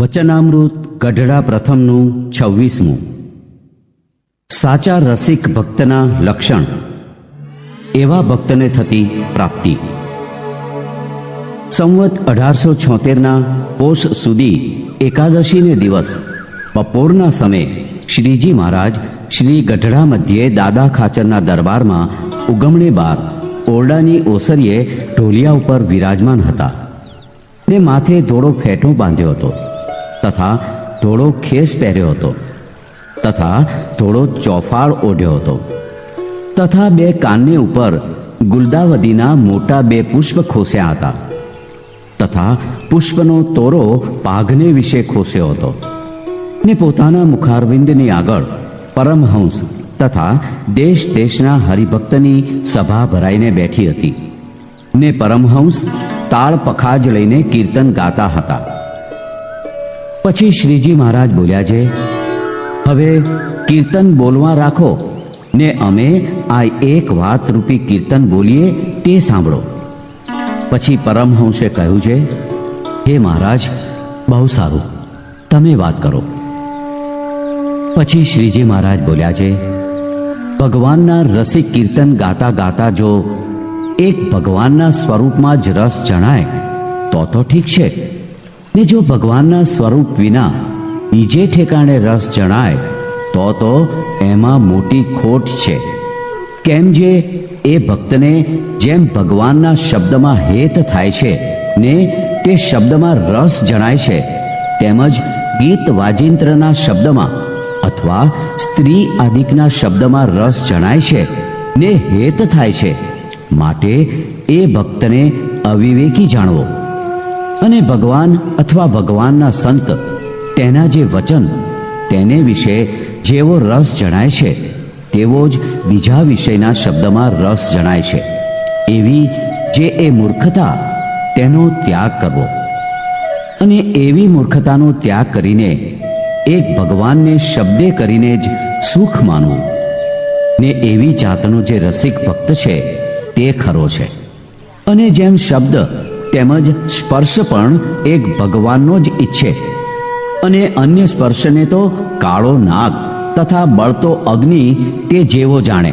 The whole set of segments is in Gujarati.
વચનામૃત ગઢડા પ્રથમનું 26મું. સાચા રસિક ભક્તના લક્ષણ. એવા ભક્તને થતી પ્રાપ્તિ. સંવત 1876ના પોષ સુધી એકાદશીને દિવસ બપોરના સમયે શ્રીજી મહારાજ શ્રી ગઢડા મધ્યે દાદા ખાચરના દરબારમાં ઉગમણે બાર ઓરડાની ઓસરીએ ઢોલિયા ઉપર વિરાજમાન હતા. ને માથે ધોળો ફેંટો બાંધ્યો હતો તથા ધોળો ખેસ પહેર્યો હતો તથા ધોળો ચોફાળ ઓઢ્યો હતો તથા બે કાનને ઉપર ગુલદાવદીના મોટા બે પુષ્પ ખોસ્યા હતા તથા પુષ્પનો તોરો પાઘને વિશે ખોસ્યો હતો. ને પોતાના મુખારવિંદની આગળ પરમહંસ તથા દેશ દેશના હરિભક્તની સભા ભરાઈને બેઠી હતી. ને પરમહંસ તાળ પખાજ લઈને કીર્તન ગાતા હતા. પછી શ્રીજી મહારાજ બોલ્યા છે, હવે કીર્તન બોલવા રાખો ને અમે આ એક વાત રૂપી કીર્તન બોલીએ તે સાંભળો. પછી પરમહંસે કહ્યું છે, હે મહારાજ, બહુ સારું, તમે વાત કરો. પછી શ્રીજી મહારાજ બોલ્યા છે, ભગવાનના રસિક કીર્તન ગાતા ગાતા જો એક ભગવાનના સ્વરૂપમાં જ રસ જણાય તો ઠીક છે, ને જો ભગવાનના સ્વરૂપ વિના બીજે ઠેકાણે રસ જણાય તો એમાં મોટી ખોટ છે. કેમ જે એ ભક્તને જેમ ભગવાનના શબ્દમાં હેત થાય છે ને તે શબ્દમાં રસ જણાય છે, તેમજ ગીત વાજિંત્રના શબ્દમાં અથવા સ્ત્રી આદિકના શબ્દમાં રસ જણાય છે ને હેત થાય છે, માટે એ ભક્તને અવિવેકી જાણવો. અને ભગવાન અથવા ભગવાનના સંત તેના જે વચન તેને વિશે જેવો રસ જણાય છે તેવો જ બીજા વિષયના શબ્દમાં રસ જણાય છે. એવી જે એ મૂર્ખતા તેનો ત્યાગ કરવો. અને એવી મૂર્ખતાનો ત્યાગ કરીને એક ભગવાનને શબ્દે કરીને જ સુખ માનવું. ને એવી જાતનો જે રસિક ભક્ત છે તે ખરો છે. અને જેમ શબ્દ તેમજ સ્પર્શ પણ એક ભગવાનનો જ ઈચ્છે અને અન્ય સ્પર્શને તો કાળો નાગ તથા બળતો અગ્નિ તે જેવો જાણે,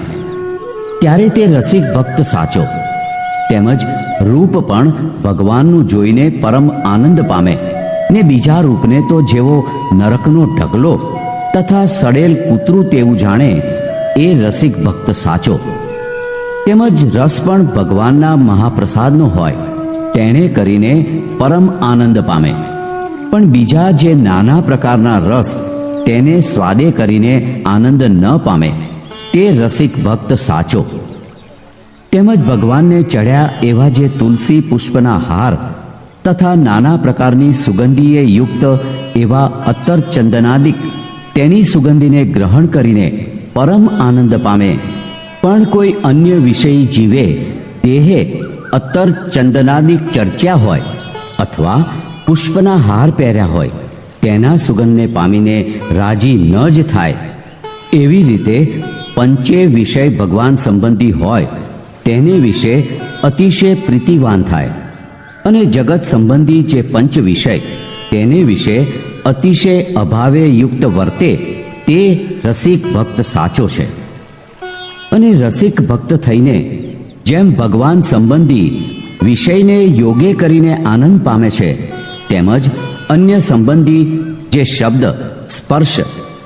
ત્યારે તે રસિક ભક્ત સાચો. તેમજ રૂપ પણ ભગવાનનું જોઈને પરમ આનંદ પામે ને બીજા રૂપને તો જેવો નરકનો ઢગલો તથા સડેલ કૂતરું તેવું જાણે, એ રસિક ભક્ત સાચો. તેમજ રસ પણ ભગવાનના મહાપ્રસાદનો હોય તેણે કરીને પરમ આનંદ પામે, પણ બીજા જે નાના પ્રકારના રસ તેને સ્વાદે કરીને આનંદ ન પામે તે રસિક ભક્ત સાચો. તેમજ ભગવાનને ચડ્યા એવા જે તુલસી પુષ્પના હાર તથા નાના પ્રકારની સુગંધીએ યુક્ત એવા અત્તર ચંદનાદિક તેની સુગંધીને ગ્રહણ કરીને પરમ આનંદ પામે, પણ કોઈ અન્ય વિષયી જીવે દેહે અત્તર ચંદનાદિક ચર્ચ્યા હોય અથવા પુષ્પના હાર પહેર્યા હોય તેના સુગંધને પામીને રાજી ન જ થાય, એવી રીતે પંચે વિષય ભગવાન સંબંધી હોય તેને વિશે અતિશય પ્રીતિવાન થાય. અને જગત સંબંધી જે પંચ વિષય તેને વિશે અતિશય અભાવે યુક્ત વર્તે તે રસિક ભક્ત સાચો છે. અને રસિક ભક્ત થઈને જેમ ભગવાન સંબંધી વિષયને યોગે કરીને આનંદ પામે છે, તેમજ અન્ય સંબંધી જે શબ્દ સ્પર્શ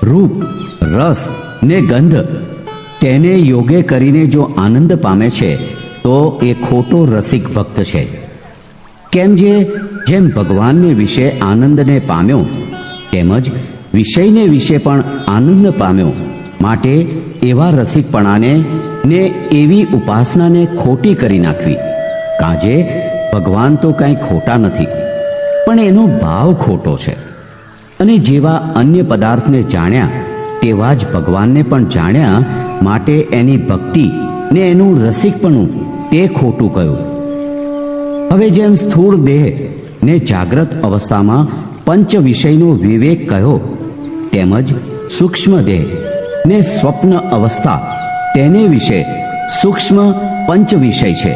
રૂપ રસ ને ગંધ તેને યોગે કરીને જો આનંદ પામે છે તો એ ખોટો રસિક ભક્ત છે. કેમ જેમ ભગવાનને વિશે આનંદને પામ્યો તેમજ વિષયને વિશે પણ આનંદ પામ્યો, માટે એવા રસિકપણાને ને એવી ઉપાસનાને ખોટી કરી નાખવી. કાજે ભગવાન તો કાંઈ ખોટા નથી, પણ એનો ભાવ ખોટો છે. અને જેવા અન્ય પદાર્થને જાણ્યા તેવા જ ભગવાનને પણ જાણ્યા, માટે એની ભક્તિ ને એનું રસિકપણું તે ખોટું કહ્યું. હવે જેમ સ્થૂળ દેહ ને જાગ્રત અવસ્થામાં પંચ વિષયનો વિવેક કહ્યો, તેમજ સૂક્ષ્મ દેહ ને સ્વપ્ન અવસ્થા તેને વિશે સૂક્ષ્મ પંચ વિષય છે.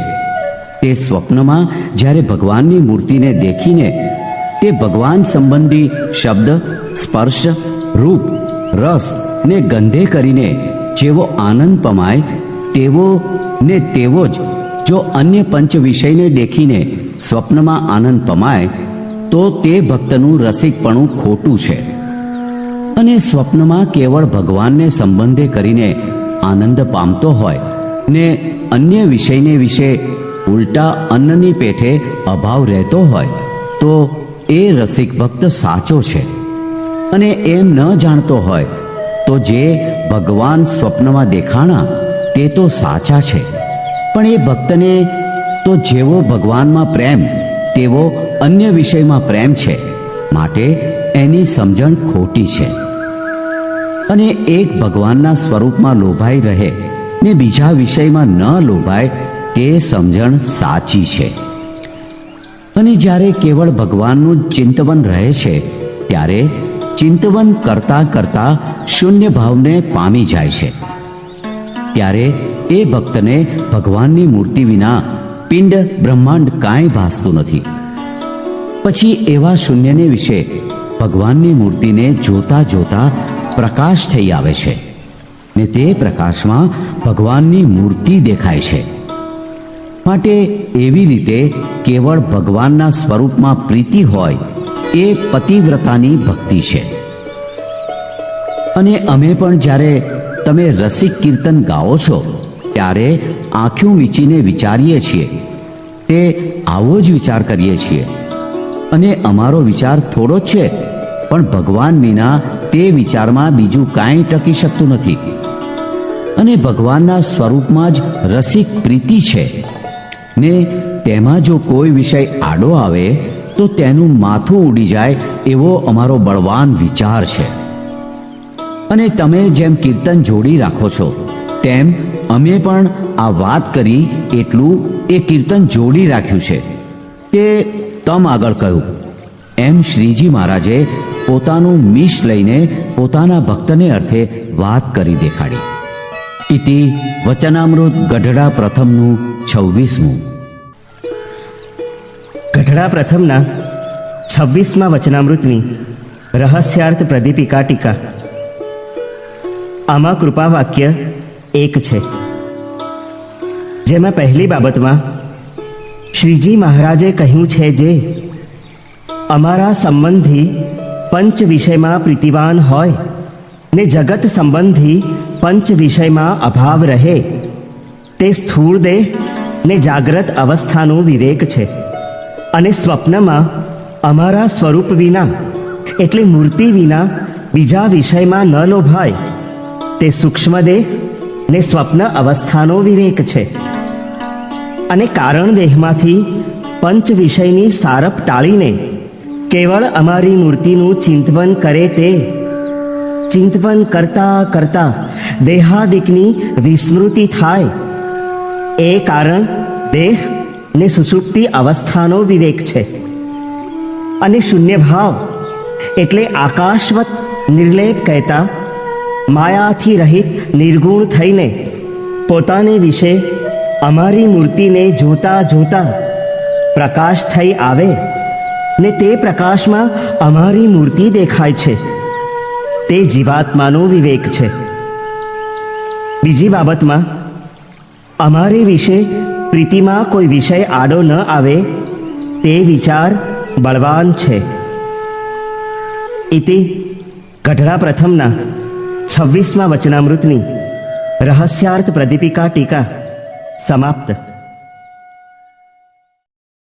તે સ્વપ્નમાં જ્યારે ભગવાનની મૂર્તિને દેખીને તે ભગવાન સંબંધી શબ્દ, સ્પર્શ, રૂપ, રસ ને ગંધે કરીને જેવો આનંદ પમાય તેવો ને તેવો જ જો અન્ય પંચ વિષયને દેખીને સ્વપ્નમાં આનંદ પમાય તો તે ભક્તનું રસિકપણું ખોટું છે. અને સ્વપ્નમાં કેવળ ભગવાનને સંબંધે કરીને આનંદ પામતો હોય ને અન્ય વિષયને વિશે ઉલટા અન્નની પેઠે અભાવ રહેતો હોય તો એ રસિક ભક્ત સાચો છે. અને એમ ન જાણતો હોય તો જે ભગવાન સ્વપ્નમાં દેખાણા તે તો સાચા છે, પણ એ ભક્તને તો જેવો ભગવાનમાં પ્રેમ તેવો અન્ય વિષયમાં પ્રેમ છે, માટે એની સમજણ ખોટી છે. અને એક ભગવાનના સ્વરૂપમાં લોભાઈ રહે ને બીજા વિષયમાં ન લોભાય તે સમજણ સાચી છે. અને જ્યારે કેવળ ભગવાનનું ચિંતવન રહે છે ત્યારે ચિંતવન કરતાં કરતાં શૂન્ય ભાવને પામી જાય છે. ત્યારે એ ભક્તને ભગવાનની મૂર્તિ વિના પિંડ બ્રહ્માંડ કાંઈ ભાસતું નથી. પછી એવા શૂન્યને વિશે ભગવાનની મૂર્તિને જોતા જોતા પ્રકાશ થઈ આવે છે ને તે પ્રકાશમાં ભગવાનની મૂર્તિ દેખાય છે. માટે એવી રીતે કેવળ ભગવાનના સ્વરૂપમાં પ્રીતિ હોય એ પતિવ્રતાની ભક્તિ છે. અને અમે પણ જ્યારે તમે રસિક કીર્તન ગાઓ છો ત્યારે આંખો મીચીને વિચારીએ છીએ, તે આવો જ વિચાર કરીએ છીએ. અને અમારો વિચાર થોડો જ છે, પણ ભગવાન વિના તે વિચારમાં બીજું કાંઈ ટકી શકતું નથી. અને ભગવાનના સ્વરૂપમાં જ રસિક પ્રીતિ છે ને તેમાં જો કોઈ વિષય આડો આવે તો તેનું માથું ઉડી જાય એવો અમારો બળવાન વિચાર છે. અને તમે જેમ કીર્તન જોડી રાખો છો તેમ અમે પણ આ વાત કરી એટલું એ કીર્તન જોડી રાખ્યું છે. તે તમ આગળ કહ્યું એમ શ્રીજી મહારાજે પોતાનું મીશ લઈને પોતાના ભક્તને અર્થે વાત કરી દેખાડી. ઇતિ વચનામૃત ગઢડા પ્રથમનું 26મું. ગઢડા પ્રથમના 26મા વચનામૃતની રહસ્યાર્થ પ્રદીપિકા ટીકા. આમાં કૃપા વાક્ય એક છે, જેમાં પહેલી બાબતમાં શ્રીજી મહારાજે કહ્યું છે જે અમારા સંબંધી પંચ વિષયમાં પ્રીતિવાન હોય ને જગત સંબંધી પંચ વિષયમાં અભાવ રહે તે સ્થૂળ દેહ ને જાગ્રત અવસ્થાનો વિવેક છે. અને સ્વપ્નમાં અમારા સ્વરૂપ વિના એટલે મૂર્તિ વિના બીજા વિષયમાં ન લોભાય તે સૂક્ષ્મ દેહ ને સ્વપ્ન અવસ્થાનો વિવેક છે. અને કારણ દેહમાંથી પંચ વિષયની સારપ ટાળીને કેવળ અમારી મૂર્તિનું ચિંતવન કરે તે ચિંતવન કરતા કરતા દેહાદિકની વિસ્મૃતિ થાય એ કારણ દેહ ને સુષુપ્તિ અવસ્થાનો વિવેક છે. અને શૂન્ય ભાવ એટલે આકાશવત નિર્લેપ કહેતા માયાથી રહિત નિર્ગુણ થઈને પોતાને વિશે અમારી મૂર્તિને જોતા જોતા પ્રકાશ થઈ આવે ને તે પ્રકાશમાં અમારી મૂર્તિ દેખાય છે, તે જીવાત્માનો વિવેક છે. બીજી બાબતમાં અમારી વિશે પ્રીતિમાં કોઈ વિષય આડો ન આવે તે વિચાર બળવાન છે. ઇતિ ગઢડા પ્રથમના 26મા વચનામૃતની રહસ્યાર્થ પ્રદીપિકા ટીકા સમાપ્ત.